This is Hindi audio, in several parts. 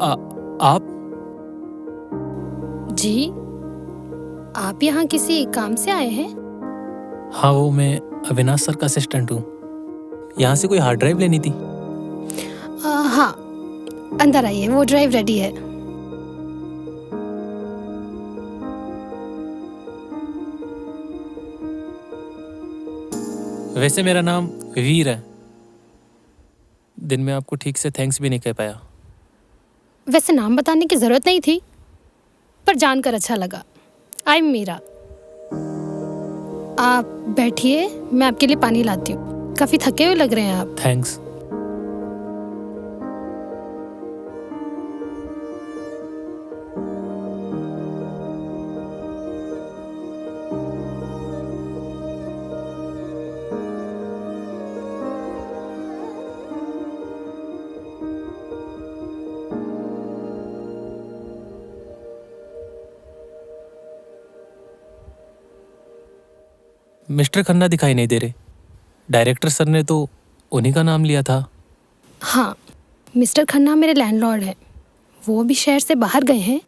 आ, आप? जी, आप यहाँ किसी काम से आए हैं? हाँ, वो मैं अविनाश सर का असिस्टेंट हूँ। यहाँ से कोई हार्ड ड्राइव लेनी थी। हाँ, अंदर आइए, वो ड्राइव रेडी है। वैसे मेरा नाम वीर है। दिन में आपको ठीक से थैंक्स भी नहीं कह पाया। वैसे नाम बताने की जरूरत नहीं थी, पर जानकर अच्छा लगा। I am Meera. आप बैठिए, मैं आपके लिए पानी लाती हूँ। काफी थके हुए लग रहे हैं आप। थैंक्स। मिस्टर खन्ना दिखाई नहीं दे रहे। डायरेक्टर सर ने तो उन्हीं का नाम लिया था। हाँ, मिस्टर खन्ना मेरे लैंडलॉर्ड हैं। वो भी शहर से बाहर गए हैं,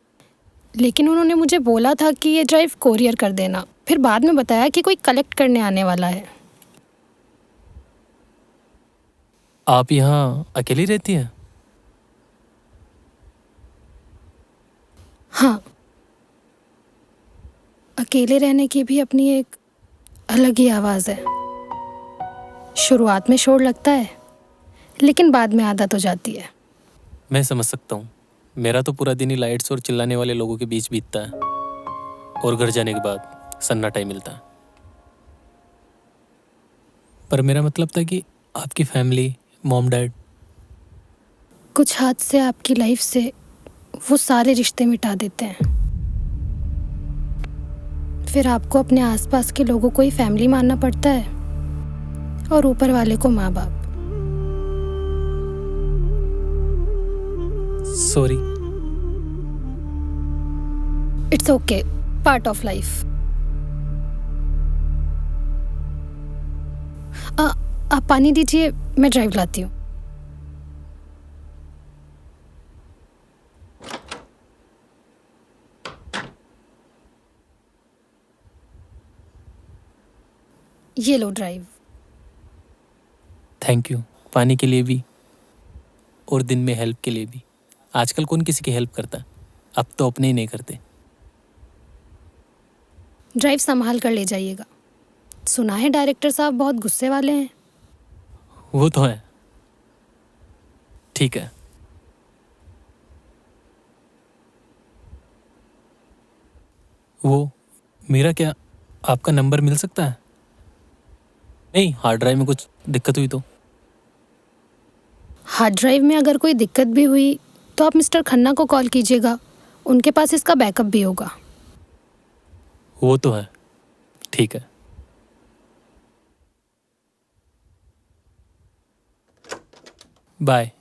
लेकिन उन्होंने मुझे बोला था कि ये ड्राइव कोरियर कर देना। फिर बाद में बताया कि कोई कलेक्ट करने आने वाला है। आप यहाँ अकेली रहती हैं? हाँ, अकेले रहने की भी अपनी एक अलग ही आवाज़ है। शुरुआत में शोर लगता है, लेकिन बाद में आदत हो जाती है। मैं समझ सकता हूँ। मेरा तो पूरा दिन ही लाइट्स और चिल्लाने वाले लोगों के बीच बीतता है, और घर जाने के बाद सन्नाटा ही मिलता है। पर मेरा मतलब था कि आपकी फैमिली, मॉम डैड। कुछ हादसे आपकी लाइफ से वो सारे रिश्ते मिटा देते हैं। फिर आपको अपने आसपास के लोगों को ही फैमिली मानना पड़ता है, और ऊपर वाले को माँ बाप। Sorry. It's okay, part of life. आप पानी दीजिए, मैं ड्राइव लाती हूँ। ये लो ड्राइव। थैंक यू, पानी के लिए भी और दिन में हेल्प के लिए भी। आजकल कौन किसी की हेल्प करता? अब तो अपने ही नहीं करते। ड्राइव संभाल कर ले जाइएगा। सुना है डायरेक्टर साहब बहुत गुस्से वाले हैं। वो तो है। ठीक है। वो मेरा क्या आपका नंबर मिल सकता है? नहीं, हार्ड ड्राइव में कुछ दिक्कत हुई तो। हार्ड ड्राइव में अगर कोई दिक्कत भी हुई तो आप मिस्टर खन्ना को कॉल कीजिएगा। उनके पास इसका बैकअप भी होगा। वो तो है। ठीक है। Bye.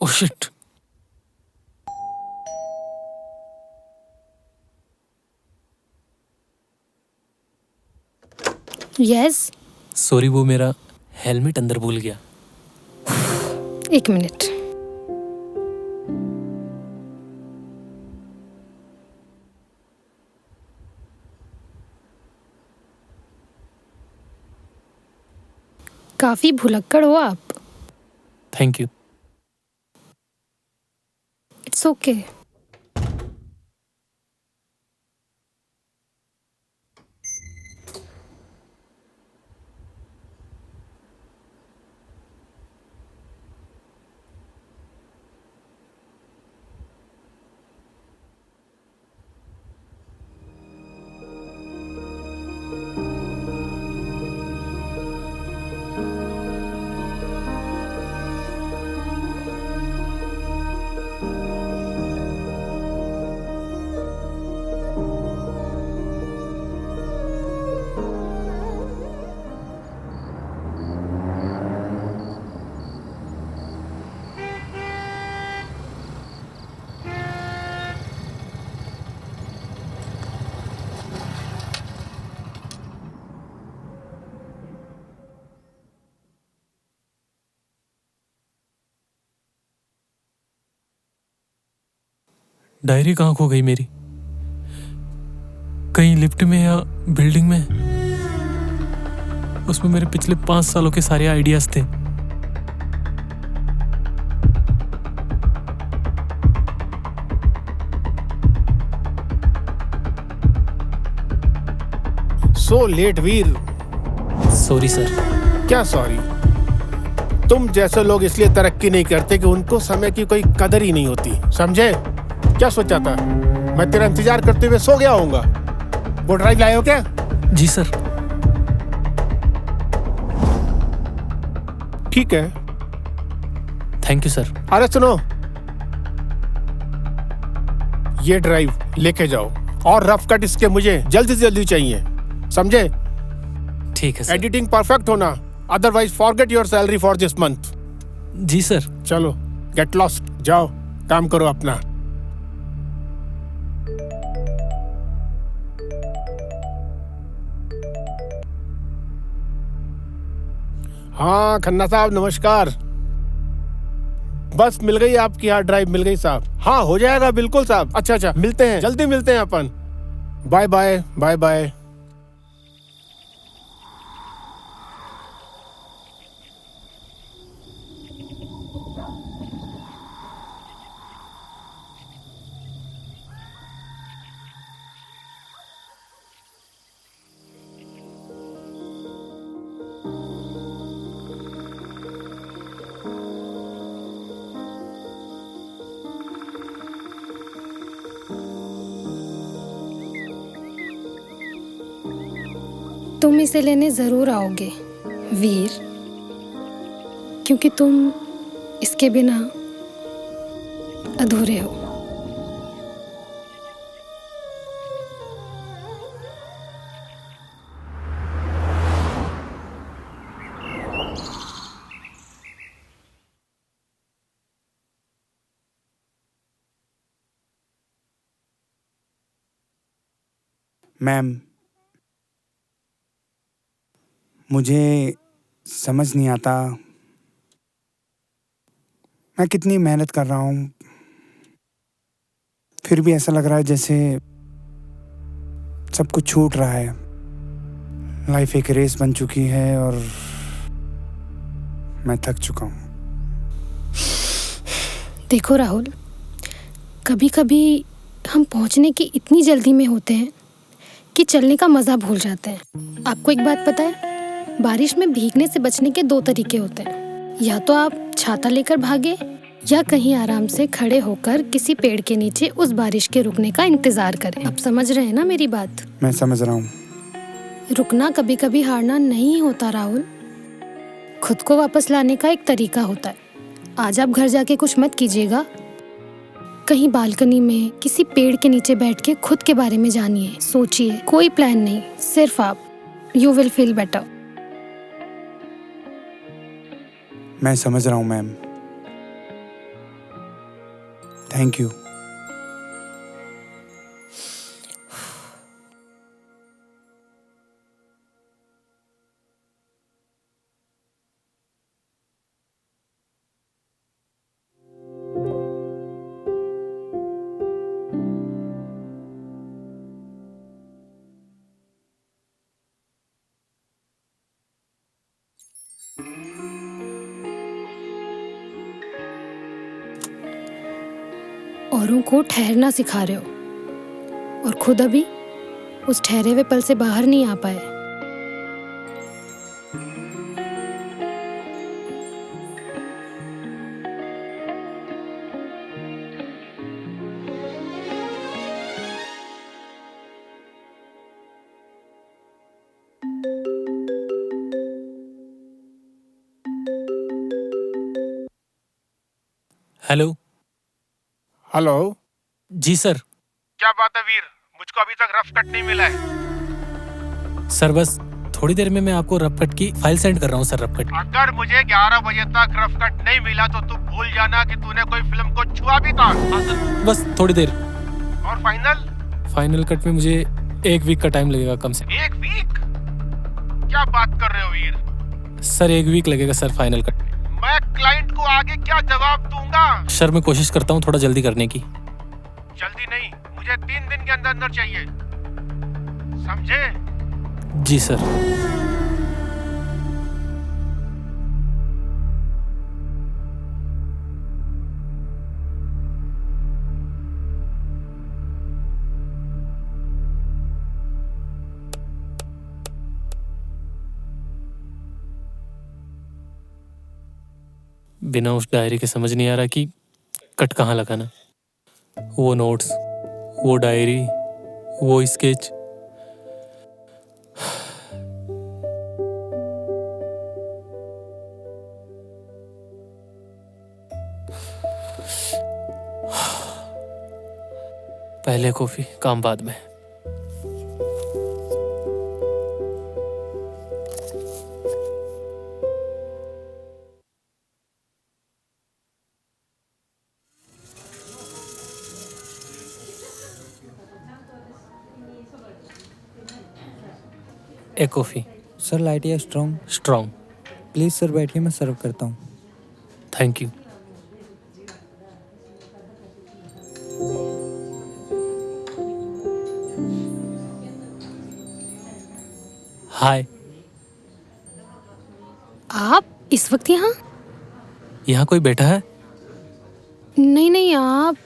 Oh shit. Yes. Sorry, वो मेरा हेलमेट अंदर भूल गया। एक मिनट। काफी भुलक्कड़ हो आप। Thank you. It's okay. Diary कहाँ खो गई मेरी? कहीं लिफ्ट में या बिल्डिंग में? उसमें मेरे पिछले 5 सालों के सारे आइडियाज थे। So late Veer. Sorry sir. क्या सॉरी? तुम जैसे लोग इसलिए तरक्की नहीं करते कि उनको समय की कोई कदर ही नहीं होती, समझे? क्या सोचा था मैं तेरा इंतजार करते हुए सो गया होऊंगा? वो ड्राइव लाए हो क्या? जी सर। ठीक है। Thank you sir. अरे सुनो, ये ड्राइव लेके जाओ और रफ कट इसके मुझे जल्दी से जल्दी चाहिए, समझे? ठीक है सर। एडिटिंग परफेक्ट होना, otherwise forget your salary for this month. जी सर। चलो गेट लॉस्ट, जाओ काम करो अपना। हाँ खन्ना साहब नमस्कार। बस मिल गई आपकी हार्ड ड्राइव, मिल गई साहब। हाँ हो जाएगा बिल्कुल साहब। अच्छा मिलते हैं, जल्दी मिलते हैं अपन। Bye bye bye bye. तुम इसे लेने ज़रूर आओगे वीर, क्योंकि तुम इसके बिना अधूरे हो। मैम, मुझे समझ नहीं आता मैं कितनी मेहनत कर रहा हूँ, फिर भी ऐसा लग रहा है जैसे सब कुछ छूट रहा है। लाइफ एक रेस बन चुकी है और मैं थक चुका हूँ। देखो राहुल, कभी कभी हम पहुंचने की इतनी जल्दी में होते हैं कि चलने का मज़ा भूल जाते हैं। आपको एक बात पता है, बारिश में भीगने से बचने के 2 तरीके होते हैं। या तो आप छाता लेकर भागे, या कहीं आराम से खड़े होकर किसी पेड़ के नीचे उस बारिश के रुकने का इंतजार करें। आप समझ रहे हैं ना मेरी बात? मैं समझ रहा हूँ। रुकना कभी कभी हारना नहीं होता राहुल, खुद को वापस लाने का एक तरीका होता है। आज आप घर जाके कुछ मत कीजिएगा, कहीं बालकनी में किसी पेड़ के नीचे बैठ के खुद के बारे में जानिए, सोचिए। कोई प्लान नहीं, सिर्फ आप। You will feel better. मैं समझ रहा हूँ मैम, थैंक यू। औरों को ठहरना सिखा रहे हो और खुद अभी उस ठहरे हुए पल से बाहर नहीं आ पाए। हेलो। हेलो। जी सर। क्या बात है वीर, मुझको अभी तक रफ कट नहीं मिला है। सर बस थोड़ी देर में मैं आपको रफ कट की फाइल सेंड कर रहा हूँ सर। रफ कट अगर मुझे 11 बजे तक रफ कट नहीं मिला तो तू भूल जाना कि तूने कोई फिल्म को छुआ भी था। हाँ सर, बस थोड़ी देर। और फाइनल कट में मुझे 1 वीक का टाइम लगेगा कम से। 1 वीक? क्या बात कर रहे हो वीर? सर 1 वीक लगेगा सर फाइनल कट। मैं क्लाइंट को आगे क्या जवाब दूंगा? सर मैं कोशिश करता हूँ थोड़ा जल्दी करने की। जल्दी नहीं, मुझे 3 दिन के अंदर अंदर चाहिए, समझे? जी सर। बिना उस डायरी के समझ नहीं आ रहा कि कट कहाँ लगाना। वो नोट्स, वो डायरी, वो स्केच। पहले कॉफी, काम बाद में। एक कॉफी। सर लाइट या स्ट्रॉन्ग? स्ट्रॉन्ग। प्लीज़ सर बैठिए, मैं सर्व करता हूँ। Thank you. हाय। आप इस वक्त यहाँ? यहाँ कोई बैठा है? नहीं नहीं, आप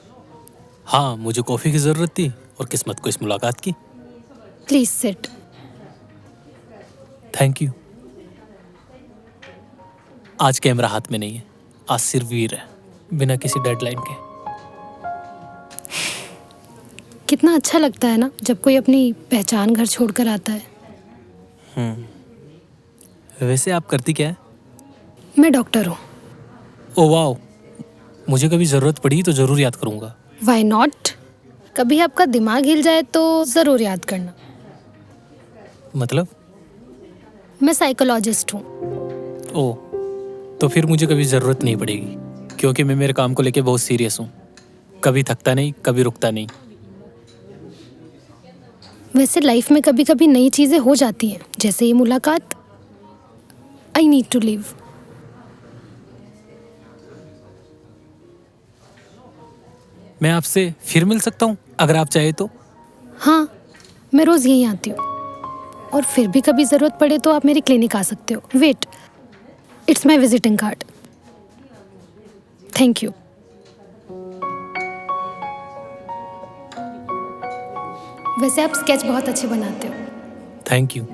हाँ, मुझे कॉफी की जरूरत थी और किस्मत को इस मुलाकात की। Please sit. Thank you. आज कैमरा हाथ में नहीं है, आज सिर्फ वीर है, बिना किसी डेडलाइन के। कितना अच्छा लगता है ना जब कोई अपनी पहचान घर छोड़कर आता है। वैसे आप करती क्या है? मैं डॉक्टर हूँ। ओ वाओ, मुझे कभी जरूरत पड़ी तो जरूर याद करूंगा। Why not? कभी आपका दिमाग हिल जाए तो ज़रूर याद करना। मतलब? मैं साइकोलॉजिस्ट हूँ। ओ, तो फिर मुझे कभी जरूरत नहीं पड़ेगी, क्योंकि मैं मेरे काम को लेके बहुत सीरियस हूँ। कभी थकता नहीं, कभी रुकता नहीं। वैसे लाइफ में कभी कभी नई चीज़ें हो जाती हैं, जैसे ये मुलाकात। I need to leave. मैं आपसे फिर मिल सकता हूँ अगर आप चाहे तो? हाँ, मैं रोज़ यहीं आती हूँ, और फिर भी कभी ज़रूरत पड़े तो आप मेरी क्लिनिक आ सकते हो। Wait, it's my visiting card. Thank you. वैसे आप स्केच बहुत अच्छे बनाते हो। Thank you.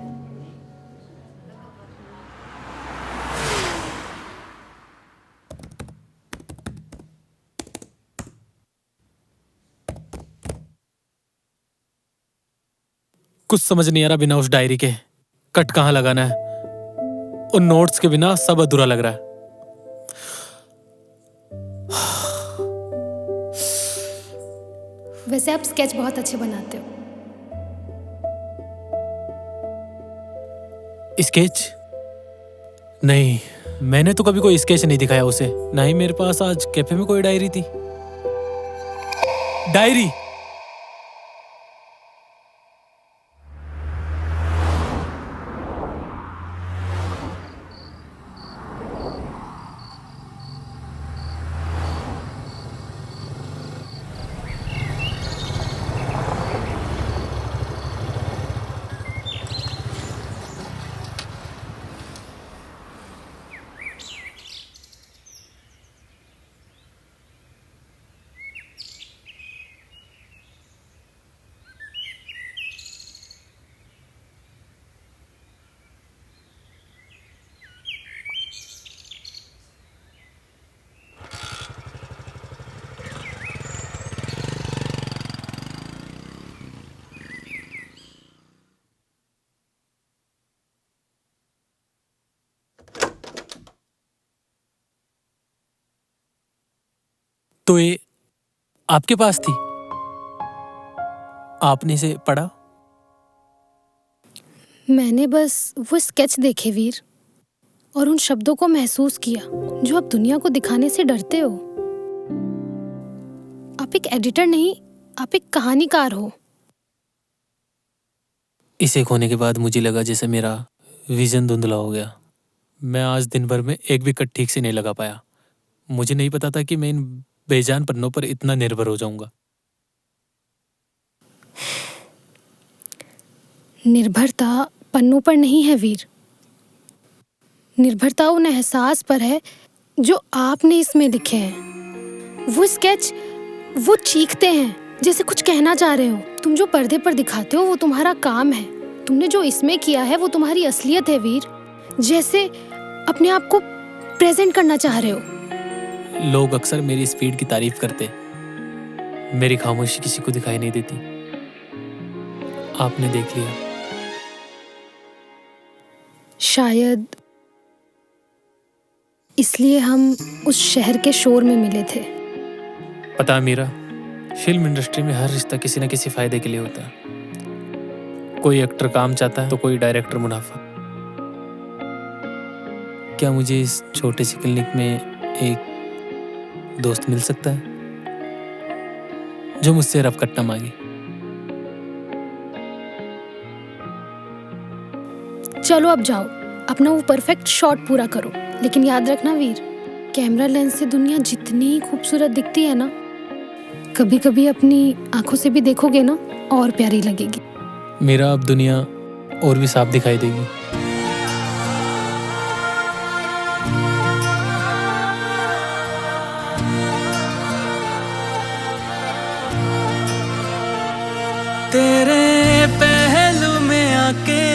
कुछ समझ नहीं आ रहा बिना उस डायरी के कट कहाँ लगाना है। उन नोट्स के बिना सब अधूरा लग रहा है। वैसे आप स्केच बहुत अच्छे बनाते हो। स्केच? नहीं, मैंने तो कभी कोई स्केच नहीं दिखाया उसे। ना ही मेरे पास आज कैफे में कोई डायरी थी। डायरी! तो ये आपके पास थी? आपने इसे पढ़ा? मैंने बस वो स्केच देखे वीर, और उन शब्दों को महसूस किया जो आप दुनिया को दिखाने से डरते हो। आप एक एडिटर नहीं, आप एक कहानीकार हो। इसे खोने के बाद मुझे लगा जैसे मेरा विजन धुंधला हो गया। मैं आज दिन भर में एक भी कट ठीक से नहीं लगा पाया। मुझे नहीं पता था कि मैं इन बेजान पन्नों पर इतना निर्भर हो जाऊंगा। निर्भरता पन्नों पर नहीं है वीर, निर्भरता उन एहसास पर है जो आपने इसमें लिखे हैं। वो स्केच, वो चीखते हैं जैसे कुछ कहना चाह रहे हो। तुम जो पर्दे पर दिखाते हो वो तुम्हारा काम है, तुमने जो इसमें किया है वो तुम्हारी असलियत है वीर, जैसे अपने आप को प्रेजेंट करना चाह रहे हो। लोग अक्सर मेरी स्पीड की तारीफ करते, मेरी खामोशी किसी को दिखाई नहीं देती। आपने देख लिया। शायद इसलिए हम उस शहर के शोर में मिले थे। पता है मीरा, फिल्म इंडस्ट्री में हर रिश्ता किसी न किसी फायदे के लिए होता है। कोई एक्टर काम चाहता है तो कोई डायरेक्टर मुनाफा। क्या मुझे इस छोटे सी क्लिनिक में एक दोस्त मिल सकता है जो मुझसे रफकट न मांगे? चलो अब जाओ, अपना वो परफेक्ट शॉट पूरा करो, लेकिन याद रखना वीर, कैमरा लेंस से दुनिया जितनी खूबसूरत दिखती है ना, कभी कभी अपनी आंखों से भी देखोगे ना और प्यारी लगेगी। मेरा अब दुनिया और भी साफ दिखाई देगी। तेरे पहलू में आके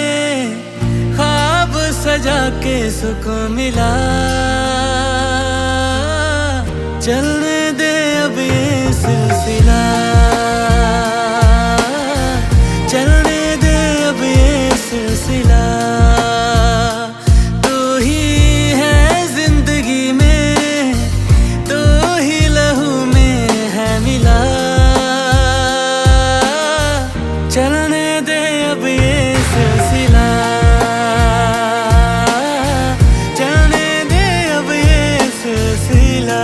ख्वाब सजा के सुकून मिला। चलने दे अब ये सिलसिला, चलने दे अब ये सिलसिला। तू ही है जिंदगी में, तू ही लहू में है मिला। चलने दे अब ये सिलसिला, चलने दे अब ये सिलसिला।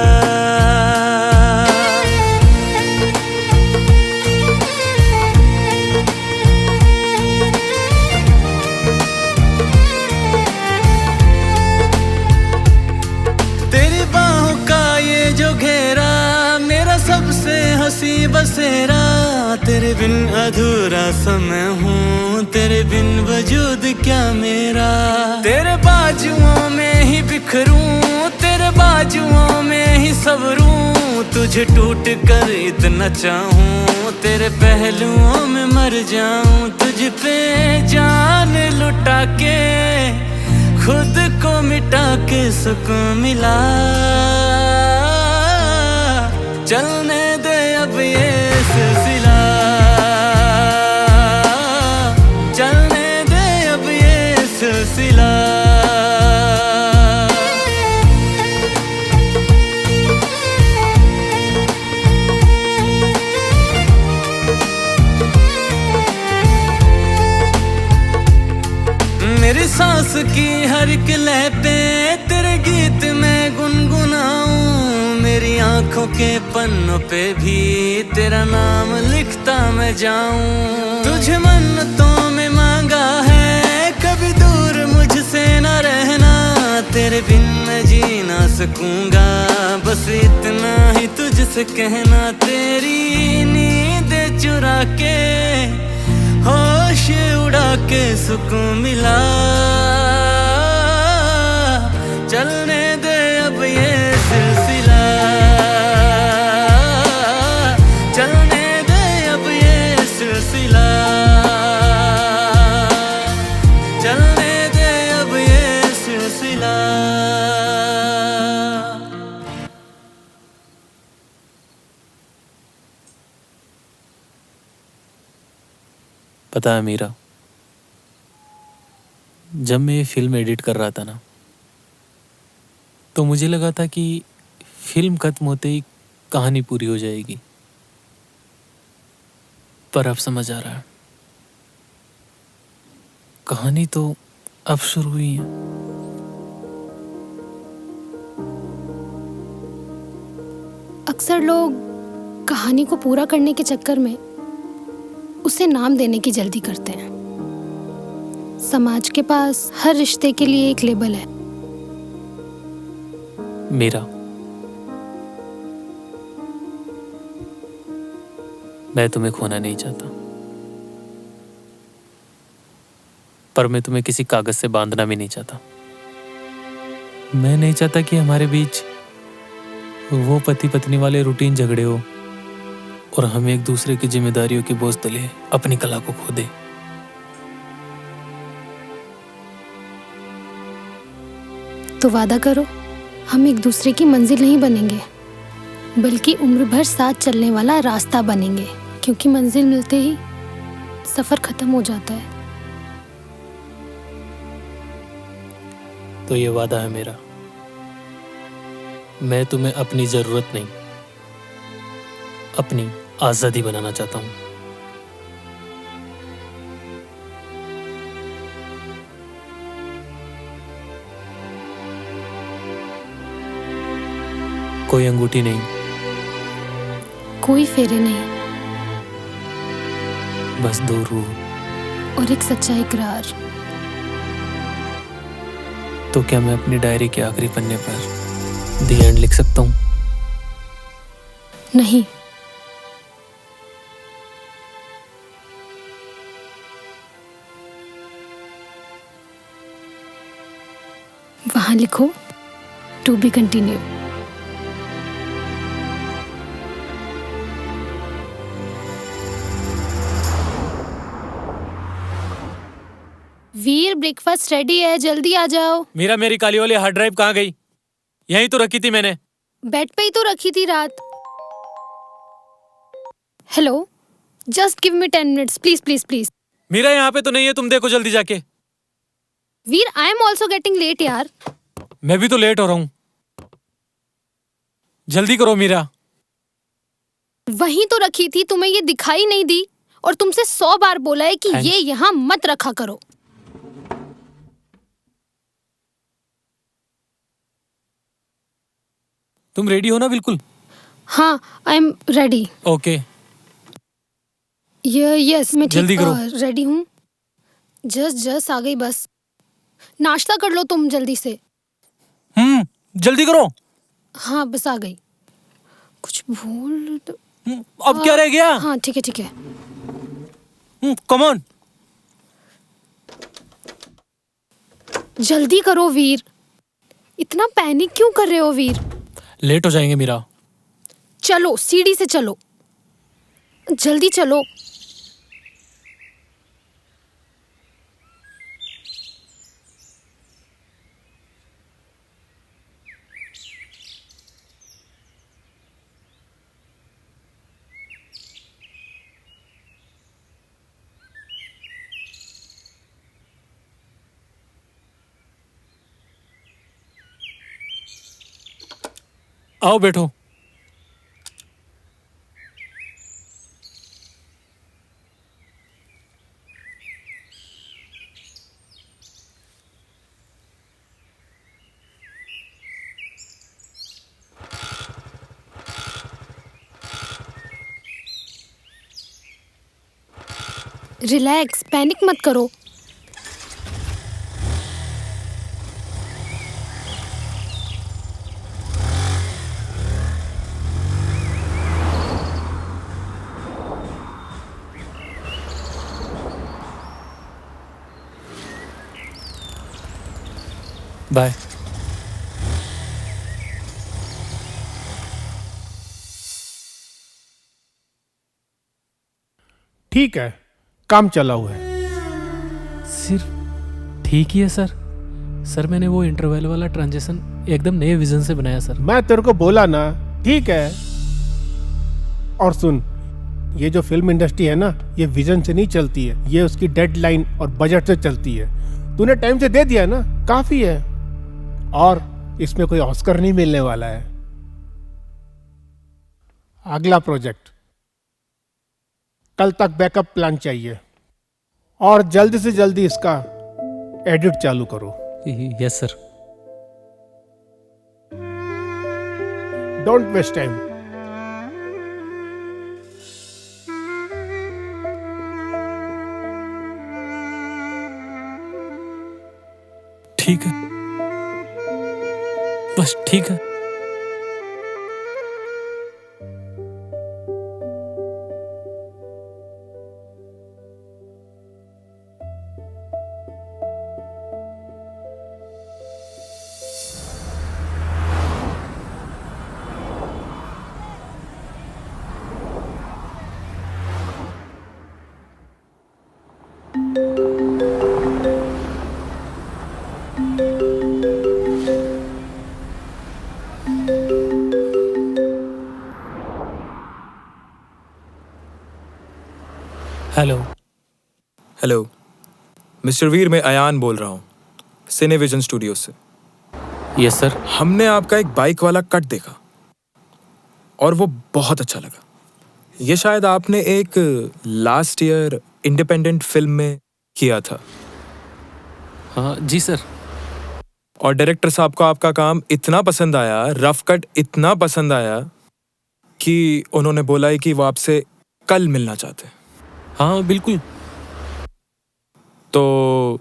तेरी बाहों का ये जो घेरा मेरा सबसे हंसी बसेरा। तेरे बिन अधूरा समय हूँ, तेरे बिन वजूद क्या मेरा। तेरे बाजुओं में ही बिखरूं, तेरे बाजुओं में ही सबरूं। तुझे टूट कर इतना चाहूं, तेरे पहलुओं में मर जाऊं। तुझ पे जान लुटा के खुद को मिटा के सुकून मिला। चलने दे अब ये सिलसिला, चलने दे अब ये सिलसिला। मेरी सांस की हर एक लय पे तेरे गीत में गुनगुनाऊं। मेरी आंखों के पन्नों पे भी तेरा नाम लिखता मैं जाऊं। तुझे मन्नतों में मांगा है कभी दूर मुझसे न रहना। तेरे बिन मैं जी ना सकूंगा, बस इतना ही तुझसे कहना। तेरी नींद चुरा के होश उड़ा के सुकून मिला। चलने दे अब ये सिलसिला, चलने दे अब ये सिलसिला, चलने दे अब ये सिलसिला। पता है मीरा, जब मैं ये फिल्म एडिट कर रहा था ना, तो मुझे लगा था कि फिल्म खत्म होते ही कहानी पूरी हो जाएगी। पर अब समझ आ रहा है, कहानी तो अब शुरू हुई है। अक्सर लोग कहानी को पूरा करने के चक्कर में उसे नाम देने की जल्दी करते हैं। समाज के पास हर रिश्ते के लिए एक लेबल है। मीरा, मैं तुम्हें खोना नहीं चाहता। पर मैं तुम्हें किसी कागज से बांधना भी नहीं चाहता। मैं नहीं चाहता कि हमारे बीच वो पति पत्नी वाले रूटीन झगड़े हो और हम एक दूसरे की जिम्मेदारियों के बोझ तले अपनी कला को खो दे। तो वादा करो, हम एक दूसरे की मंजिल नहीं बनेंगे, बल्कि उम्र भर साथ चलने वाला रास्ता बनेंगे, क्योंकि मंजिल मिलते ही सफर खत्म हो जाता है। तो ये वादा है मेरा। मैं तुम्हें अपनी जरूरत नहीं, अपनी आजादी बनाना चाहता हूं। कोई अंगूठी नहीं, कोई फेरे नहीं, बस दो रूह। और एक सच्चा इकरार। तो क्या मैं अपनी डायरी के आखिरी पन्ने पर द एंड लिख सकता हूं? नहीं, वहां लिखो to be continue. Veer, breakfast ready है, जल्दी आ जाओ। मीरा, मेरी काली वाली हार्ड ड्राइव कहाँ गई? यहीं तो रखी थी मैंने। बेड पे ही तो रखी थी रात। Hello, just give me 10 minutes please please please. Meera यहाँ पे तो नहीं है, तुम देखो जल्दी जाके। Veer, I am also getting late यार। मैं भी तो लेट हो रहा हूँ, जल्दी करो मीरा। वहीं तो रखी थी, तुम्हें ये दिखाई नहीं दी? और तुमसे 100 बार बोला है कि ये यहाँ मत रखा करो। तुम रेडी हो ना? बिल्कुल। हाँ, I am ready. Okay, yes, मैं जल्दी ठीक करो। रेडी हूँ। जस्ट आ गई बस। नाश्ता कर लो तुम जल्दी से। जल्दी करो। हाँ, बस आ गई। कुछ भूल तो... अब क्या रह गया? हाँ, ठीक है ठीक है। कम ऑन, जल्दी करो वीर। इतना पैनिक क्यों कर रहे हो वीर? लेट हो जाएंगे मीरा। चलो, सीढ़ी से चलो, जल्दी चलो। आओ बैठो। रिलैक्स, पैनिक मत करो। बाय। ठीक है, काम चला हुआ है। सिर्फ ठीक ही है सर। सर, मैंने वो इंटरवल वाला ट्रांजेक्शन एकदम नए विजन से बनाया सर। मैं तेरे को बोला ना, ठीक है। और सुन, ये जो फिल्म इंडस्ट्री है ना, ये विजन से नहीं चलती है, ये उसकी डेडलाइन और बजट से चलती है। तूने टाइम से दे दिया ना, काफी है। और इसमें कोई ऑस्कर नहीं मिलने वाला है। अगला प्रोजेक्ट कल तक बैकअप प्लान चाहिए, और जल्दी से जल्दी इसका एडिट चालू करो। Yes sir. Don't waste time. ठीक है, बस ठीक है। हेलो। हेलो मिस्टर वीर, मैं अयान बोल रहा हूँ सिनेविजन स्टूडियो से। Yes sir. हमने आपका एक बाइक वाला कट देखा और वो बहुत अच्छा लगा। ये शायद आपने एक लास्ट ईयर इंडिपेंडेंट फिल्म में किया था हाँ जी सर। और डायरेक्टर साहब को आपका काम इतना पसंद आया, रफ कट इतना पसंद आया कि उन्होंने बोला है कि वो आपसे कल मिलना चाहते हैं। हाँ बिल्कुल। तो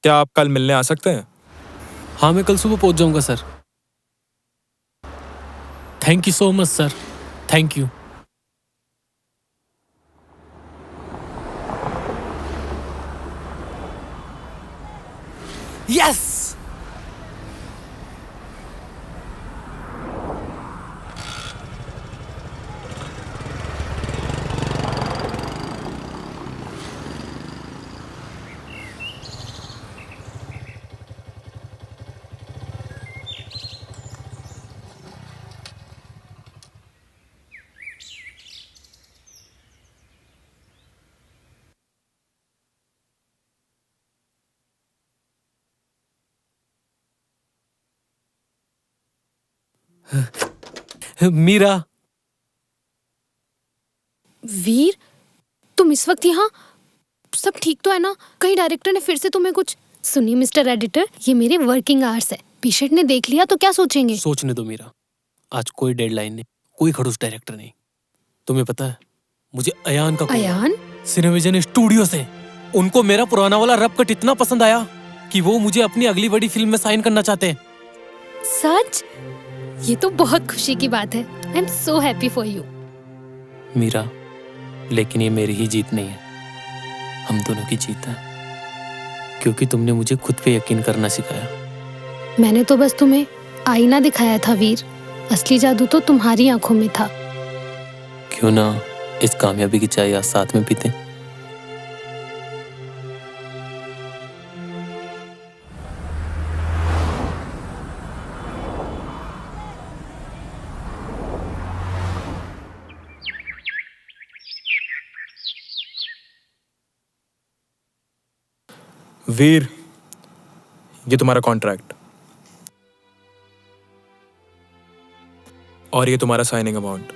क्या आप कल मिलने आ सकते हैं? हाँ मैं कल सुबह पहुंच जाऊंगा sir. Thank you so much sir. Thank you. Yes. Meera. Veer, तुम इस वक्त यहाँ? सब ठीक तो है ना? कहीं डायरेक्टर ने फिर से तुम्हें कुछ? सुनिए मिस्टर एडिटर, ये मेरे वर्किंग आवर्स है। पीशेट ने देख लिया तो क्या सोचेंगे? सोचने दो मीरा, आज कोई डेडलाइन नहीं, कोई खड़ूस डायरेक्टर नहीं। तुम्हें पता है मुझे अयान का कॉल आया, अयान? सिनेविजन स्टूडियो से। उनको मेरा पुराना वाला रब कट इतना पसंद आया कि वो मुझे अपनी अगली बड़ी फिल्म में साइन करना चाहते हैं। सच? ये तो बहुत खुशी की बात है। I am so happy for you. Meera, लेकिन ये मेरी ही जीत नहीं है, हम दोनों की जीत है, क्योंकि तुमने मुझे खुद पे यकीन करना सिखाया। मैंने तो बस तुम्हें आईना दिखाया था वीर, असली जादू तो तुम्हारी आंखों में था। क्यों ना इस कामयाबी की चाय आज साथ में पीते? वीर, ये तुम्हारा कॉन्ट्रैक्ट और ये तुम्हारा साइनिंग अमाउंट।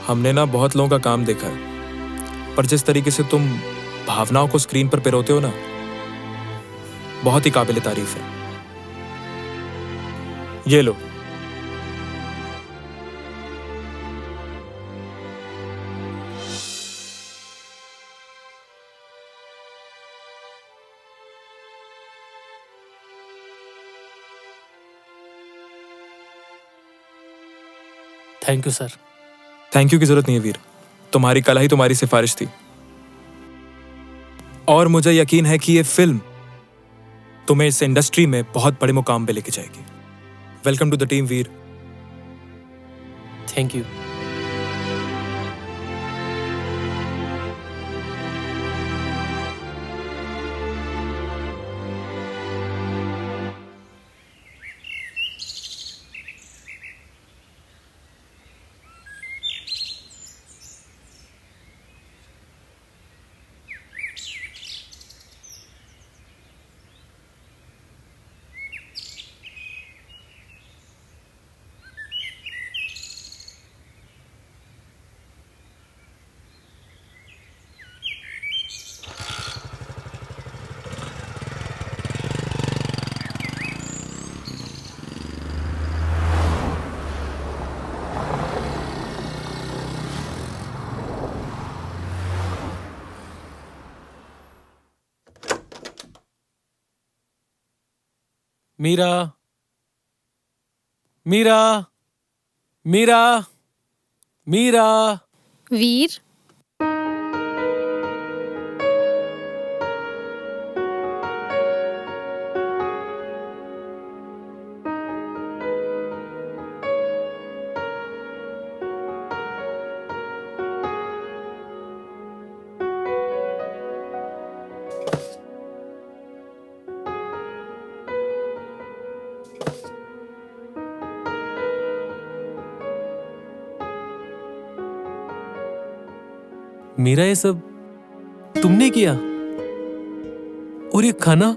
हमने ना बहुत लोगों का काम देखा है, पर जिस तरीके से तुम भावनाओं को स्क्रीन पर पिरोते हो ना, बहुत ही काबिल तारीफ है। ये लो। Thank you sir. Thank you की जरूरत नहीं है वीर, तुम्हारी कला ही तुम्हारी सिफारिश थी और मुझे यकीन है कि ये फिल्म तुम्हें इस इंडस्ट्री में बहुत बड़े मुकाम पे लेके जाएगी। Welcome to the team Veer. Thank you. Meera, Meera, Meera, Meera. Veer, Meera, ये सब तुमने किया? और ये खाना?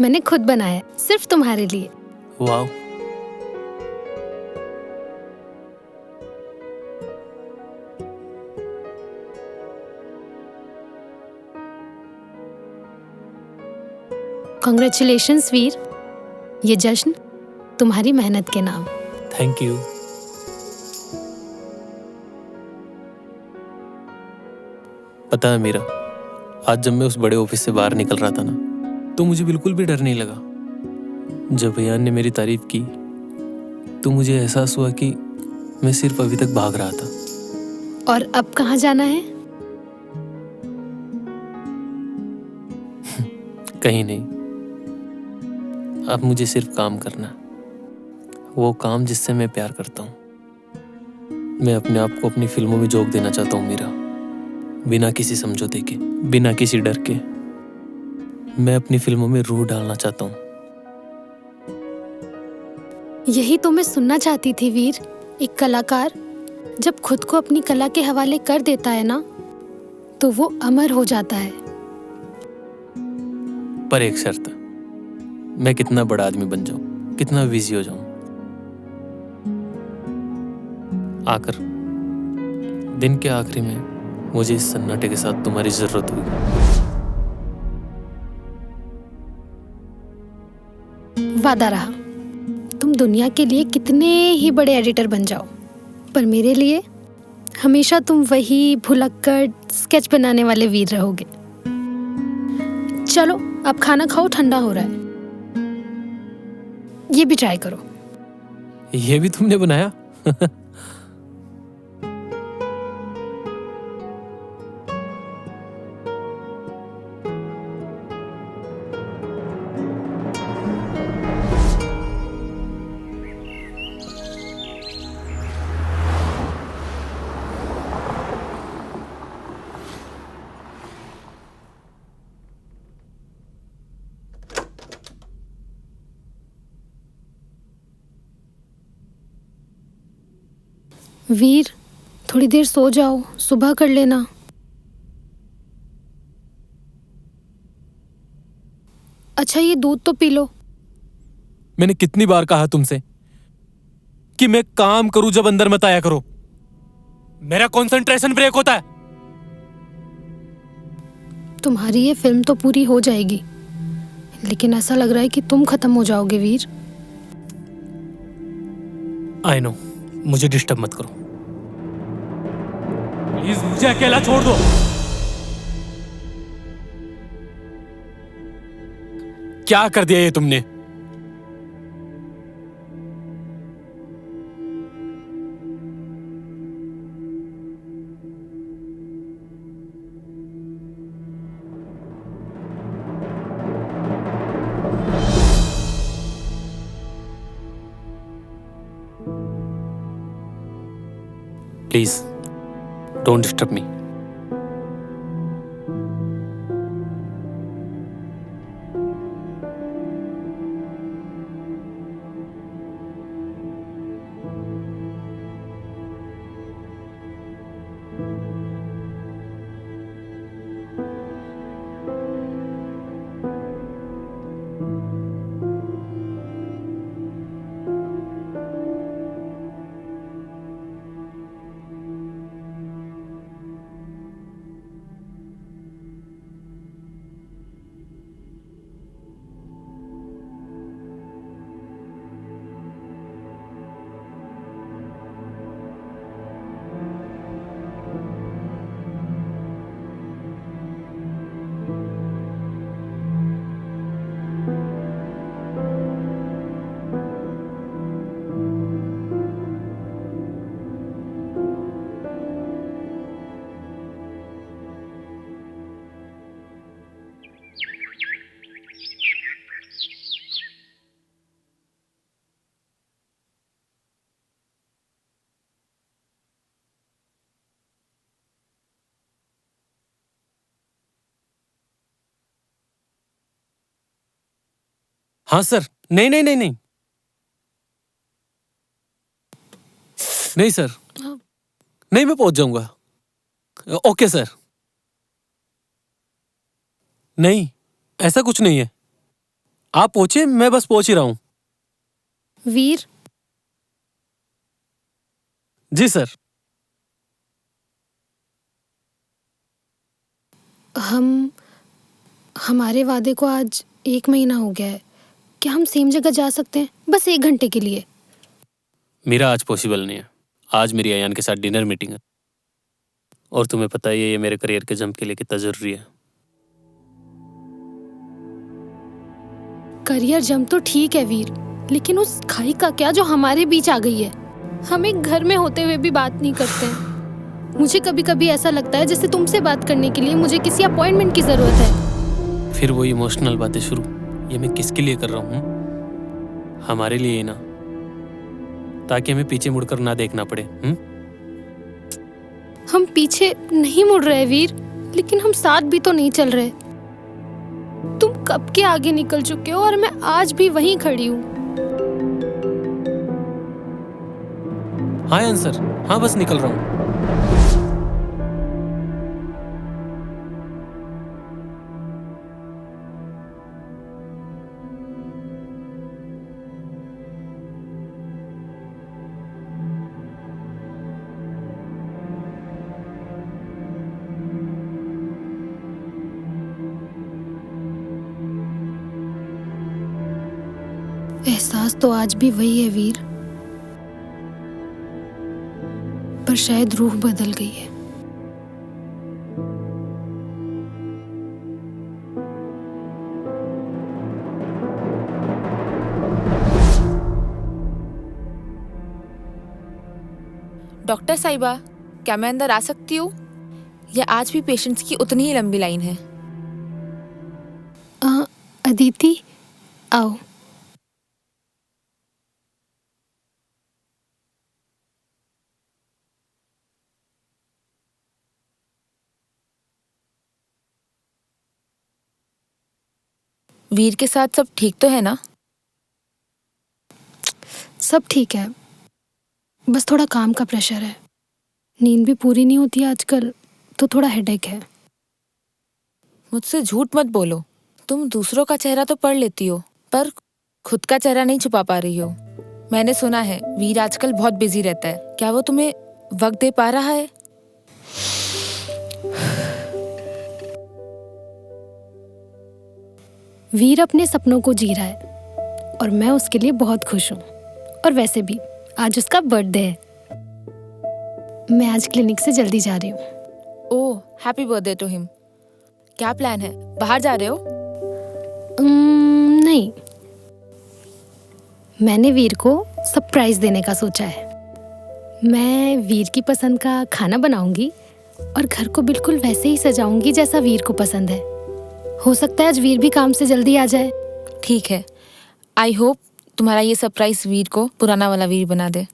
मैंने खुद बनाया, सिर्फ तुम्हारे लिए। वाह। कॉन्ग्रेचुलेशंस वीर, ये जश्न तुम्हारी मेहनत के नाम। Thank you. पता है मीरा, आज जब मैं उस बड़े ऑफिस से बाहर निकल रहा था ना, तो मुझे बिल्कुल भी डर नहीं लगा। जब अयान ने मेरी तारीफ की तो मुझे एहसास हुआ कि मैं सिर्फ अभी तक भाग रहा था। और अब कहाँ जाना है? कहीं नहीं, अब मुझे सिर्फ काम करना है, वो काम जिससे मैं प्यार करता हूँ। मैं अपने आप को अपनी फिल्मों में झोंक देना चाहता हूँ मीरा, बिना किसी समझौते के, बिना किसी डर के। मैं अपनी फिल्मों में रूह डालना चाहता हूँ। यही तो मैं सुनना चाहती थी वीर। एक कलाकार जब खुद को अपनी कला के हवाले कर देता है ना, तो वो अमर हो जाता है। पर एक शर्त, मैं कितना बड़ा आदमी बन जाऊं, कितना बिजी हो जाऊं, आकर दिन के आखिरी में मुझे इस सन्नाटे के साथ तुम्हारी जरूरत होगी। वादा रहा, तुम दुनिया के लिए कितने ही बड़े एडिटर बन जाओ, पर मेरे लिए हमेशा तुम वही भुलक्कड़ स्केच बनाने वाले वीर रहोगे। चलो अब खाना खाओ, ठंडा हो रहा है। ये भी ट्राई करो। ये भी तुमने बनाया? वीर, थोड़ी देर सो जाओ, सुबह कर लेना। अच्छा, ये दूध तो पी लो। मैंने कितनी बार कहा तुमसे कि मैं काम करूं जब अंदर मत आया करो। मेरा कंसंट्रेशन ब्रेक होता है। तुम्हारी ये फिल्म तो पूरी हो जाएगी, लेकिन ऐसा लग रहा है कि तुम खत्म हो जाओगे वीर। आई नो, मुझे डिस्टर्ब मत करो प्लीज, मुझे अकेला छोड़ दो। क्या कर दिया ये तुमने? Please don't disturb me. हाँ सर। नहीं नहीं नहीं नहीं नहीं सर, नहीं, मैं पहुंच जाऊंगा। Okay sir. नहीं, ऐसा कुछ नहीं है। आप पहुंचे, मैं बस पहुंच ही रहा हूं। वीर, जी सर। हमारे वादे को आज 1 महीना हो गया है। क्या हम सेम जगह जा सकते हैं, बस 1 घंटे के लिए? मेरा आज पॉसिबल नहीं है। आज मेरी अयान के साथ डिनर मीटिंग है, और तुम्हें पता ही है ये मेरे करियर के जंप के लिए कितना जरूरी है। करियर जंप तो ठीक है वीर, लेकिन उस खाई का क्या जो हमारे बीच आ गई है। हम एक घर में होते हुए भी बात नहीं करते हैं। मुझे कभी कभी ऐसा लगता है जैसे तुमसे बात करने के लिए मुझे किसी अपॉइंटमेंट की जरूरत है। फिर वो इमोशनल बातें शुरू। ये मैं किसके लिए कर रहा हूँ? हमारे लिए ही ना, ताकि हमें पीछे मुड़कर ना देखना पड़े। हम पीछे नहीं मुड़ रहे वीर, लेकिन हम साथ भी तो नहीं चल रहे। तुम कब के आगे निकल चुके हो और मैं आज भी वहीं खड़ी हूँ। हाँ आंसर, हाँ बस निकल रहा हूँ। एहसास तो आज भी वही है वीर, पर शायद रूह बदल गई है। डॉक्टर साहिबा, क्या मैं अंदर आ सकती हूँ, या आज भी पेशेंट्स की उतनी ही लंबी लाइन है? अदिति, आओ। वीर के साथ सब ठीक तो है ना? सब ठीक है, बस थोड़ा काम का प्रेशर है। नींद भी पूरी नहीं होती आजकल, तो थोड़ा हेडेक है। मुझसे झूठ मत बोलो। तुम दूसरों का चेहरा तो पढ़ लेती हो, पर खुद का चेहरा नहीं छुपा पा रही हो। मैंने सुना है वीर आजकल बहुत बिजी रहता है। क्या वो तुम्हें वक्त दे पा रहा है? वीर अपने सपनों को जी रहा है, और मैं उसके लिए बहुत खुश हूँ। और वैसे भी आज उसका बर्थडे है। मैं आज क्लिनिक से जल्दी जा रही हूँ। ओह, हैप्पी बर्थडे टू हिम। क्या प्लान है, बाहर जा रहे हो? नहीं, मैंने वीर को सरप्राइज देने का सोचा है। मैं वीर की पसंद का खाना बनाऊंगी और घर को बिल्कुल वैसे ही सजाऊंगी जैसा वीर को पसंद है। हो सकता है आज वीर भी काम से जल्दी आ जाए। ठीक है, आई होप तुम्हारा ये सरप्राइज वीर को पुराना वाला वीर बना दे।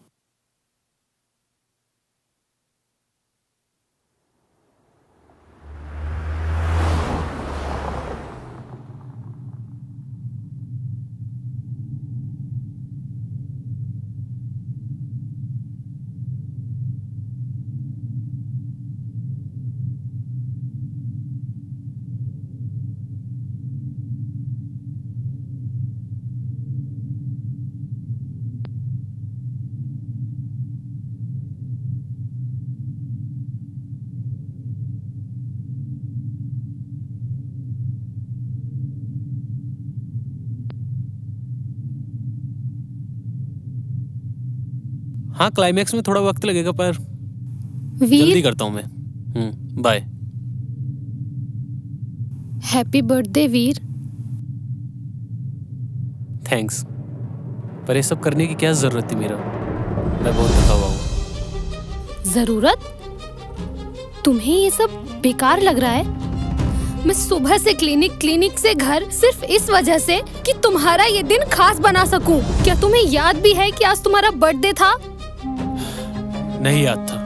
हाँ, क्लाइमैक्स में थोड़ा वक्त लगेगा, पर वीर, जल्दी करता हूँ मैं। बाय। हैप्पी बर्थडे वीर। थैंक्स, पर ये सब करने की क्या जरूरत थी? मेरा मैं बहुत थका हुआ हूँ। जरूरत? तुम्हें ये सब बेकार लग रहा है? मैं सुबह से क्लिनिक से घर, सिर्फ इस वजह से कि तुम्हारा ये दिन खास बना सकूं। क्या तुम्हें याद भी है कि आज तुम्हारा बर्थडे था? नहीं याद था,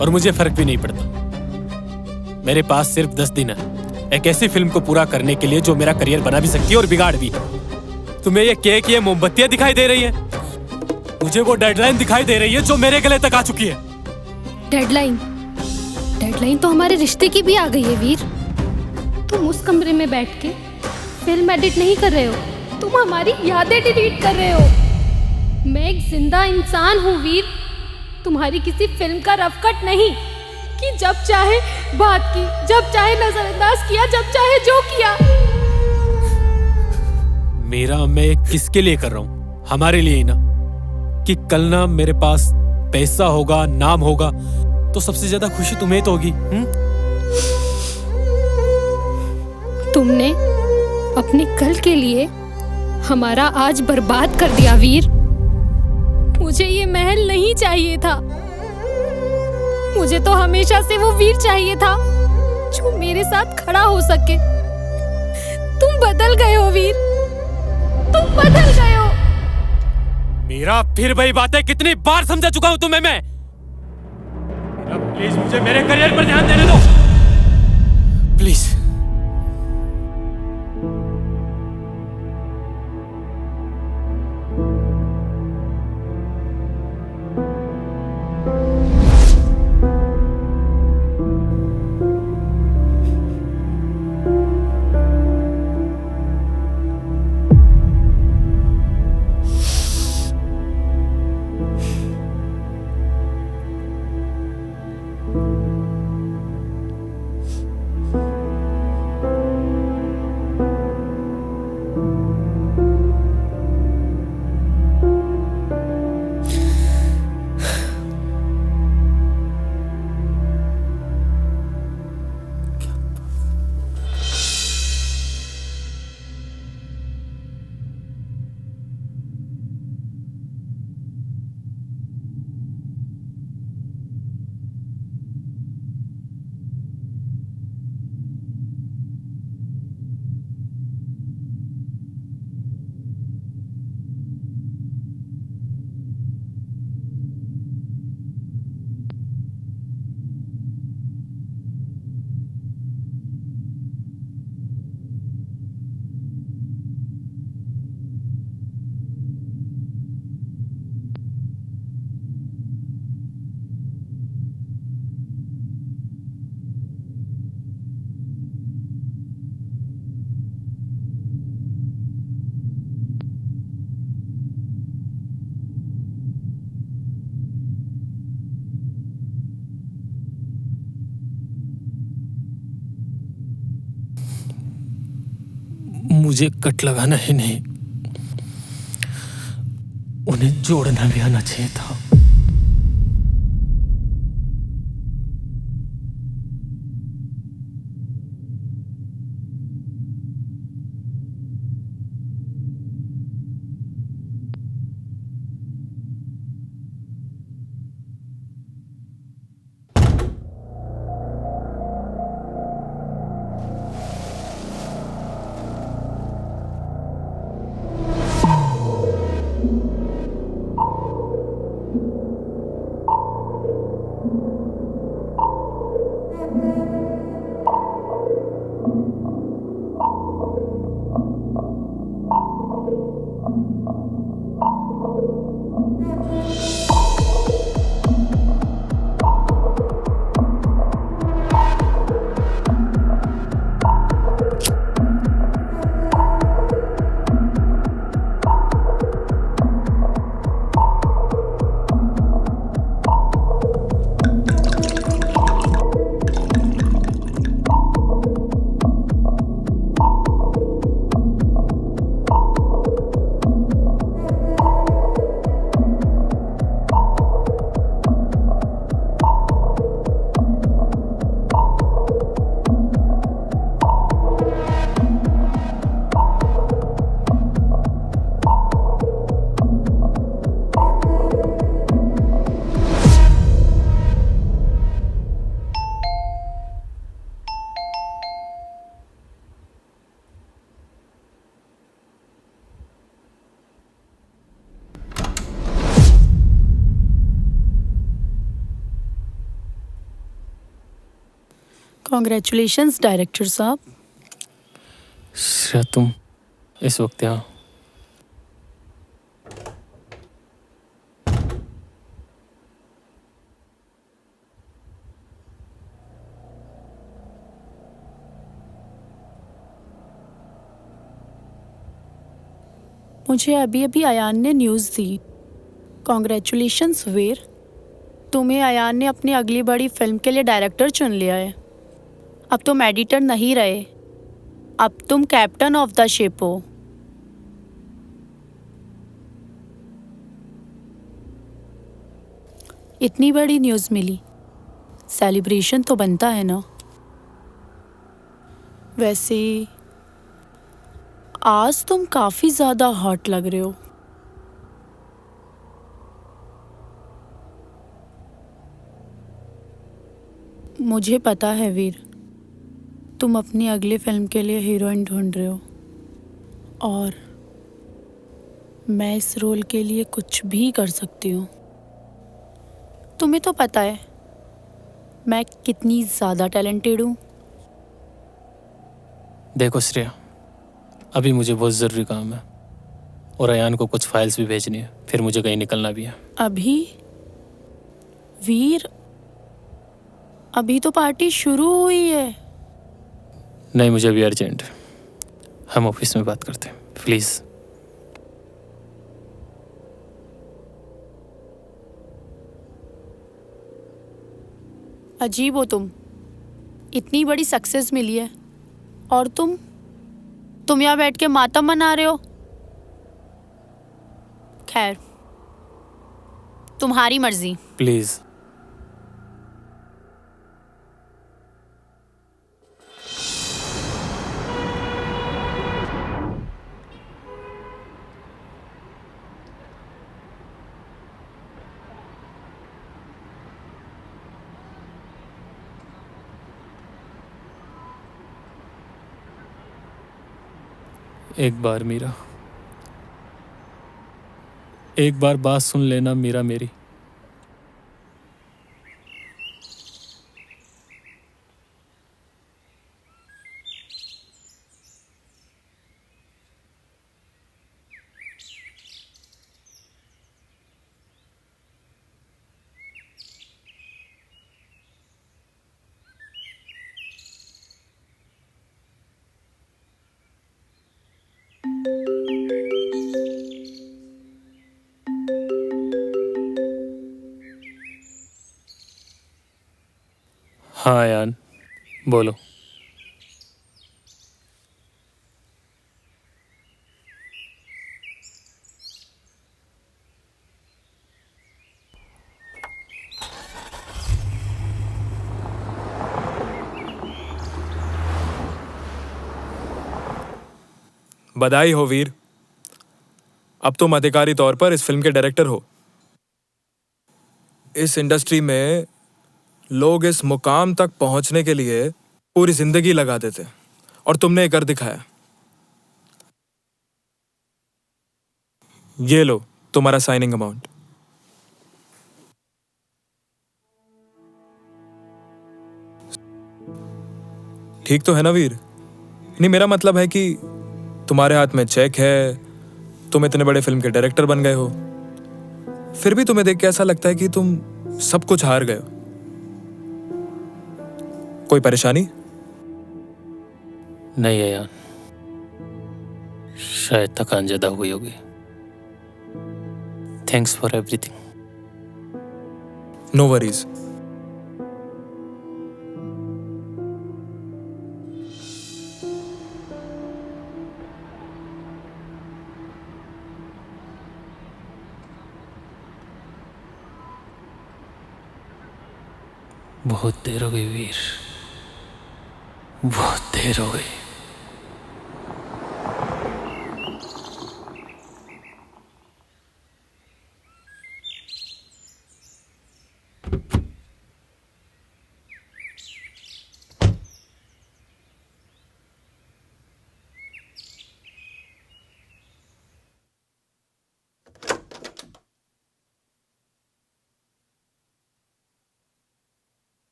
और मुझे फर्क भी नहीं पड़ता। मेरे पास सिर्फ 10 दिन है एक ऐसी फिल्म को पूरा करने के लिए जो मेरा करियर बना भी सकती है और बिगाड़ भी। तुम्हें ये केक, ये मोमबत्तियां दिखाई दे रही है? मुझे वो डेडलाइन दिखाई दे रही है जो मेरे गले तक आ चुकी है। डेडलाइन डेडलाइन तो हमारे रिश्ते की भी आ गई है वीर। तुम उस कमरे में बैठ के फिल्म एडिट नहीं कर रहे हो, तुम हमारी यादें डिलीट कर रहे हो। मैं एक जिंदा इंसान हूँ वीर, तुम्हारी किसी फिल्म का रफ कट नहीं कि जब चाहे बात की, जब चाहे नजरअंदाज किया, जब चाहे जो किया। मेरा मैं किसके लिए कर रहा हूँ? हमारे लिए ही ना, कि कल ना मेरे पास पैसा होगा, नाम होगा, तो सबसे ज्यादा खुशी तुम्हें तो होगी। तुमने अपने कल के लिए हमारा आज बर्बाद कर दिया वीर। मुझे ये महल नहीं चाहिए था, मुझे तो हमेशा से वो वीर चाहिए था जो मेरे साथ खड़ा हो सके। तुम बदल गए हो वीर, तुम बदल गए हो। मेरा फिर वही बात है, कितनी बार समझा चुका हूं तुम्हें मैं। प्लीज मुझे मेरे करियर पर ध्यान देने दो, प्लीज। मुझे कट लगाना ही नहीं, उन्हें जोड़ना भी आना चाहिए था। कॉन्ग्रेचुलेशंस डायरेक्टर साहब। श्रेया तुम इस वक्त यहाँ? मुझे अभी अभी अयान ने न्यूज़ दी। कॉन्ग्रेचुलेशंस वीर, तुम्हें अयान ने अपनी अगली बड़ी फिल्म के लिए डायरेक्टर चुन लिया है। अब तुम एडिटर नहीं रहे, अब तुम कैप्टन ऑफ द शिप हो। इतनी बड़ी न्यूज़ मिली, सेलिब्रेशन तो बनता है ना। वैसे आज तुम काफ़ी ज़्यादा हॉट लग रहे हो। मुझे पता है वीर, तुम अपनी अगली फिल्म के लिए हीरोइन ढूंढ रहे हो और मैं इस रोल के लिए कुछ भी कर सकती हूँ। तुम्हें तो पता है मैं कितनी ज़्यादा टैलेंटेड हूँ। देखो श्रेया, अभी मुझे बहुत ज़रूरी काम है और अयान को कुछ फाइल्स भी भेजनी है, फिर मुझे कहीं निकलना भी है। अभी वीर, अभी तो पार्टी शुरू हुई है। नहीं, मुझे अभी अर्जेंट है, हम ऑफिस में बात करते हैं प्लीज़। अजीब हो तुम, इतनी बड़ी सक्सेस मिली है और तुम यहाँ बैठ के मातम मना रहे हो। खैर, तुम्हारी मर्जी। प्लीज़। एक बार मीरा, एक बार बात सुन लेना मीरा मेरी। हाँ यान, बोलो। बधाई हो वीर, अब तुम अधिकारी तौर पर इस फिल्म के डायरेक्टर हो। इस इंडस्ट्री में लोग इस मुकाम तक पहुंचने के लिए पूरी जिंदगी लगा देते और तुमने ये कर दिखाया। ये लो तुम्हारा साइनिंग अमाउंट। ठीक तो है ना वीर? नहीं, मेरा मतलब है कि तुम्हारे हाथ में चेक है, तुम इतने बड़े फिल्म के डायरेक्टर बन गए हो, फिर भी तुम्हें देख के ऐसा लगता है कि तुम सब कुछ हार गए हो। कोई परेशानी? नहीं है यार, शायद थकान ज्यादा हुई होगी। Thanks for everything. No worries. बहुत देर हो गई वीर, बहुत देर हो गई।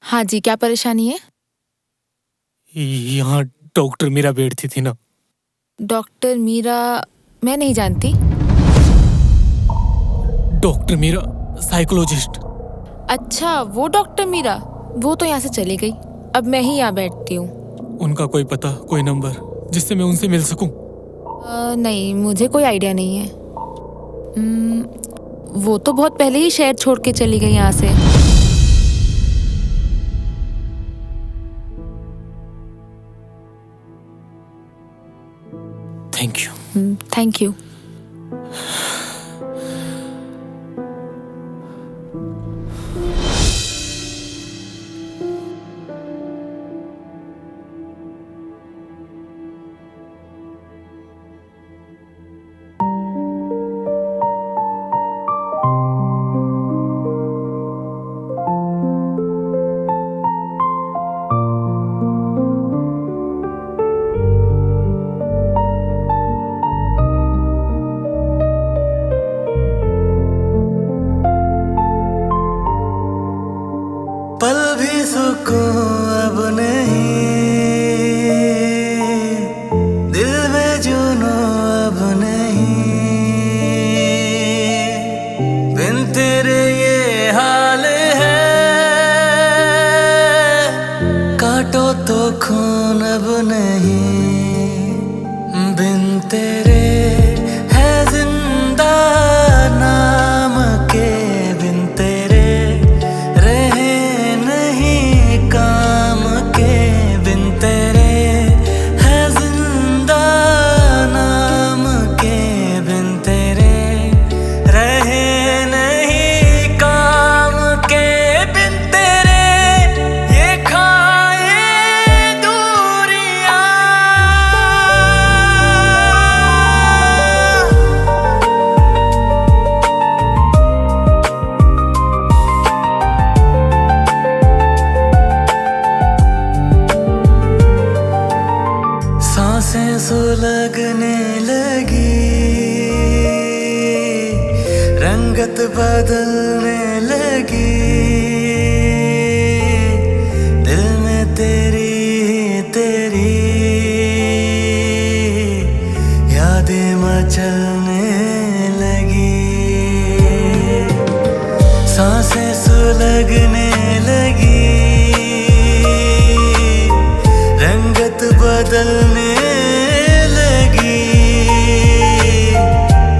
हाँ जी, क्या परेशानी है? यहाँ डॉक्टर मीरा बैठती थी ना। डॉक्टर मीरा? मैं नहीं जानती। Doctor Meera psychologist. अच्छा, वो डॉक्टर मीरा, वो तो यहाँ से चली गई। अब मैं ही यहाँ बैठती हूँ। उनका कोई पता, कोई नंबर जिससे मैं उनसे मिल सकूं? नहीं, मुझे कोई आइडिया नहीं है। वो तो बहुत पहले ही शहर छोड़ के चली गई यहाँ से। Thank you. Thank you. पल भी सुकून अब नहीं, दिल में जुनून अब नहीं, बिन तेरे ये हाल है, काटो तो खून अब नहीं, बिन तेरे है जिंदा नाम के, बिन तेरे रहे नहीं काम के, बिन तेरे है जिंदा नाम के, बिन तेरे रहे नहीं काम के, बिन तेरे ये खाए दूरियां। सांसें सुलगने लगी, रंगत बदलने लगी, दिल में तेरी तेरी यादें मचलने लगी, सांसें सुलगने लगी, रंगत बदलने लगी,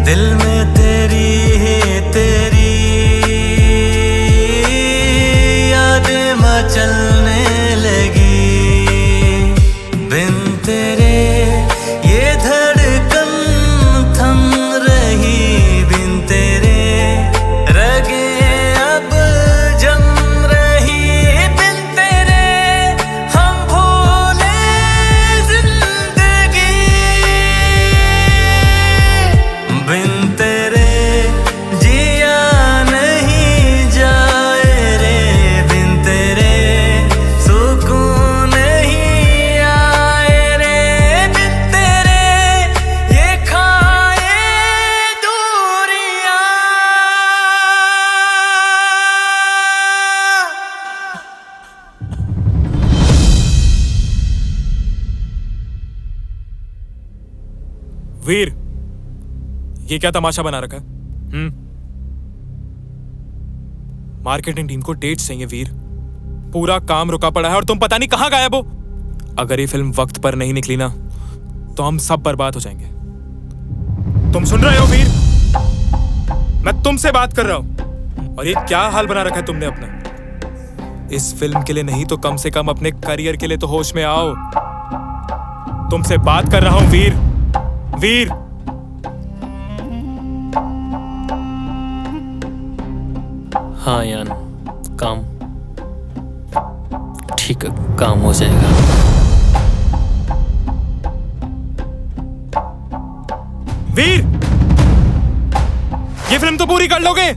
दिल में तेरी तेरी यादें मचलने लगी, बिन तेरे ये धड़कन थम रही, बिन तेरे रगे अब जम रही, बिन तेरे हम भूले जिंदगी, बिन तेरे जिया नहीं जाए रे, बिन तेरे सुकून नहीं आए रे, बिन तेरे ये खाए दूरियां। वीर, ये क्या तमाशा बना रखा है? मार्केटिंग टीम को डेट्स चाहिए वीर, पूरा काम रुका पड़ा है और तुम पता नहीं कहां गायब हो। अगर ये फिल्म वक्त पर नहीं निकली ना तो हम सब बर्बाद हो जाएंगे। तुम सुन रहे हो वीर? मैं तुमसे बात कर रहा हूं। और ये क्या हाल बना रखा है तुमने अपना? इस फिल्म के लिए नहीं तो कम से कम अपने करियर के लिए तो होश में आओ। तुमसे बात कर रहा हूं वीर। वीर, हाँ यान, काम ठीक है, काम हो जाएगा। वीर, ये फिल्म तो पूरी कर लोगे?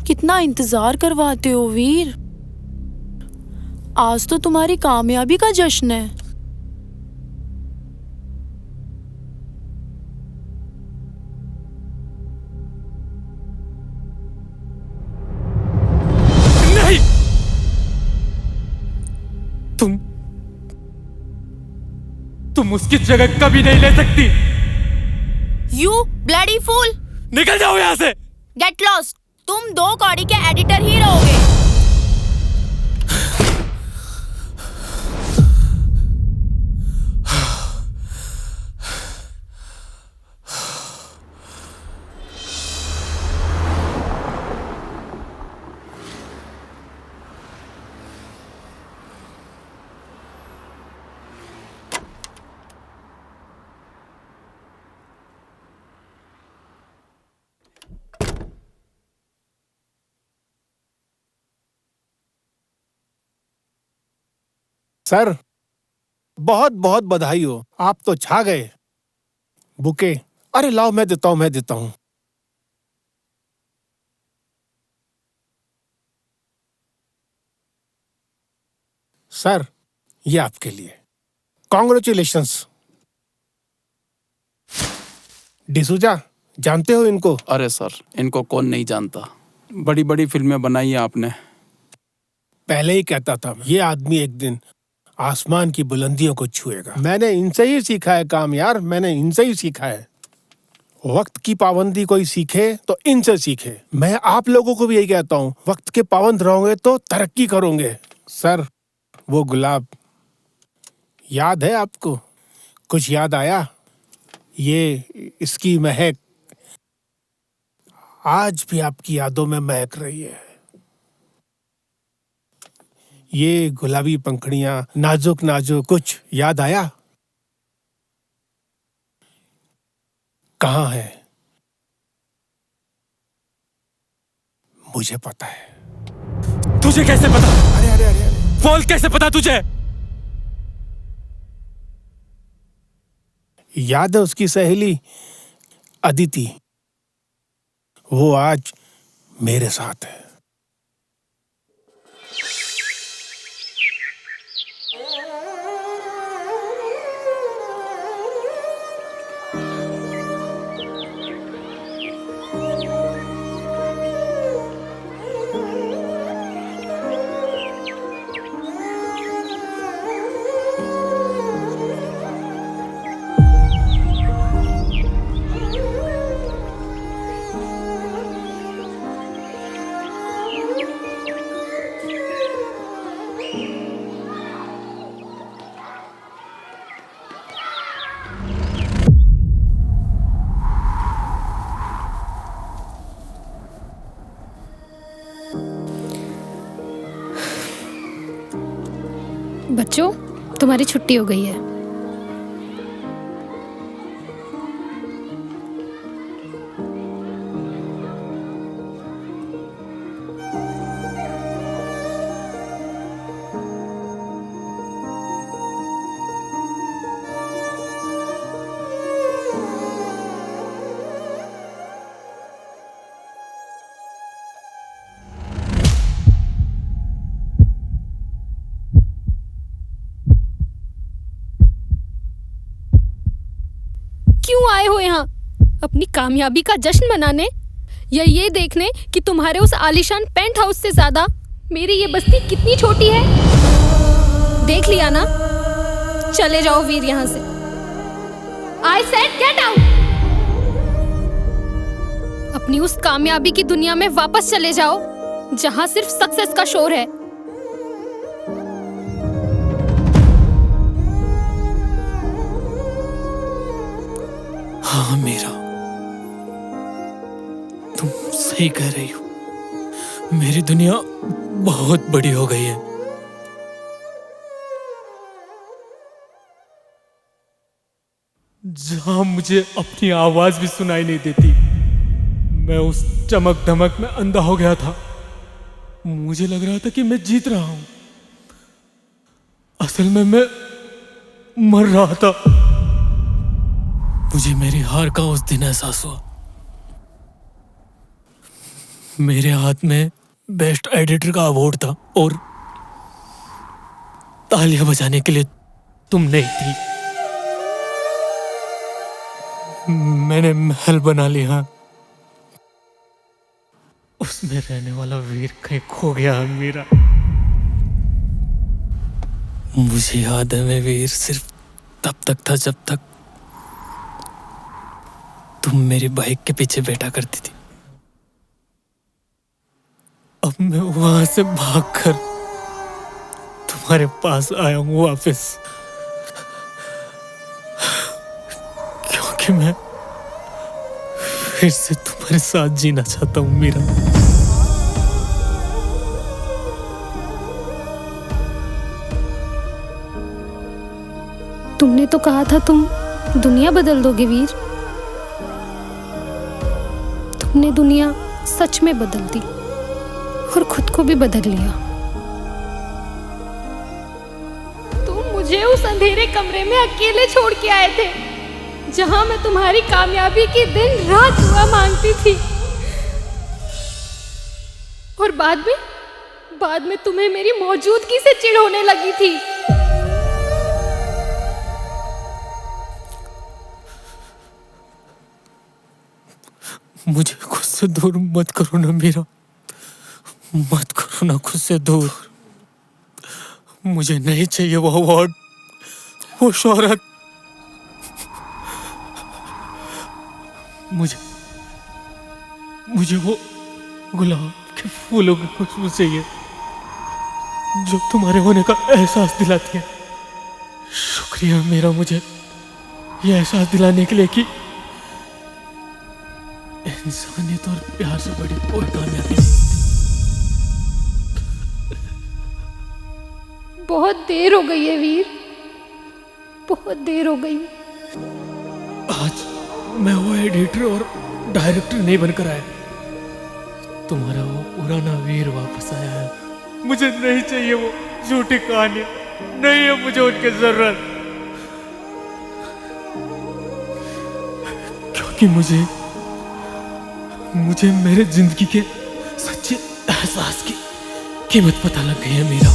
कितना इंतजार करवाते हो वीर। आज तो तुम्हारी कामयाबी का जश्न है। नहीं, तुम उसकी जगह कभी नहीं ले सकती। यू ब्लडी फूल, निकल जाओ यहाँ से। Get lost. तुम 2 कौड़ी के एडिटर ही रहोगे। सर, बहुत बहुत बधाई हो, आप तो छा गए। बुके, अरे लाओ, मैं देता हूं। सर, ये आपके लिए। कॉन्ग्रेचुलेशंस। डिसूजा, जानते हो इनको? अरे सर, इनको कौन नहीं जानता। बड़ी बड़ी फिल्में बनाई हैं आपने। पहले ही कहता था, ये आदमी एक दिन आसमान की बुलंदियों को छुएगा। मैंने इनसे ही सीखा है काम यार, मैंने इनसे ही सीखा है। वक्त की पाबंदी कोई सीखे तो इनसे सीखे। मैं आप लोगों को भी यही कहता हूँ, वक्त के पाबंद रहोगे तो तरक्की करोगे। सर, वो गुलाब याद है आपको? कुछ याद आया? ये इसकी महक आज भी आपकी यादों में महक रही है। ये गुलाबी पंखुड़ियां, नाजुक नाजुक, कुछ याद आया? कहाँ है? मुझे पता है। तुझे कैसे पता? अरे अरे अरे, अरे। बोल, कैसे पता तुझे? याद है उसकी सहेली अदिति? वो आज मेरे साथ है। बच्चों, तुम्हारी छुट्टी हो गई है। क्यों आए हो यहाँ? अपनी कामयाबी का जश्न मनाने या ये देखने कि तुम्हारे उस आलीशान पेंट हाउस से ज्यादा मेरी ये बस्ती कितनी छोटी है? देख लिया ना? चले जाओ वीर यहाँ से। I said get out! अपनी उस कामयाबी की दुनिया में वापस चले जाओ जहाँ सिर्फ सक्सेस का शोर है। हाँ मीरा, तुम सही कह रही हो। मेरी दुनिया बहुत बड़ी हो गई है। जहां मुझे अपनी आवाज भी सुनाई नहीं देती, मैं उस चमक धमक में अंधा हो गया था। मुझे लग रहा था कि मैं जीत रहा हूं, असल में मैं मर रहा था। मुझे मेरी हार का उस दिन एहसास हुआ। मेरे हाथ में बेस्ट एडिटर का अवार्ड था और तालियां बजाने के लिए तुम नहीं थी। मैंने महल बना लिया, उसमें रहने वाला वीर कहीं खो गया मेरा। मुझे याद है मैं वीर सिर्फ तब तक था जब तक तुम मेरी बाइक के पीछे बैठा करती थी। अब मैं वहां से भागकर तुम्हारे पास आया हूं वापस, क्योंकि मैं फिर से तुम्हारे साथ जीना चाहता हूं मीरा। तुमने तो कहा था तुम दुनिया बदल दोगे वीर। तुमने दुनिया सच में बदल दी और खुद को भी बदल लिया। तुम मुझे उस अंधेरे कमरे में अकेले छोड़ के आए थे, जहां मैं तुम्हारी कामयाबी की दिन रात दुआ मांगती थी, और बाद में तुम्हें मेरी मौजूदगी से चिढ़ होने लगी थी। मुझे खुद से दूर मत करो ना मीरा, मत करो ना खुद से दूर। मुझे नहीं चाहिए वो अवार्ड, वो शोहरत। मुझे वो गुलाब के फूलों की खुशबू चाहिए जो तुम्हारे होने का एहसास दिलाती है। शुक्रिया मेरा मुझे ये एहसास दिलाने के लिए कि इंसानियत और प्यार से बड़ी कोई कामयाबी नहीं। बहुत देर हो गई है वीर, बहुत देर हो गई। आज मैं वो एडिटर और डायरेक्टर नहीं बनकर आया, तुम्हारा वो पुराना वीर वापस आया है। मुझे नहीं चाहिए वो झूठी कहानियां, नहीं है मुझे उनकी जरूरत, क्योंकि मुझे मेरे जिंदगी के सच्चे एहसास की कीमत पता लग गई है मीरा।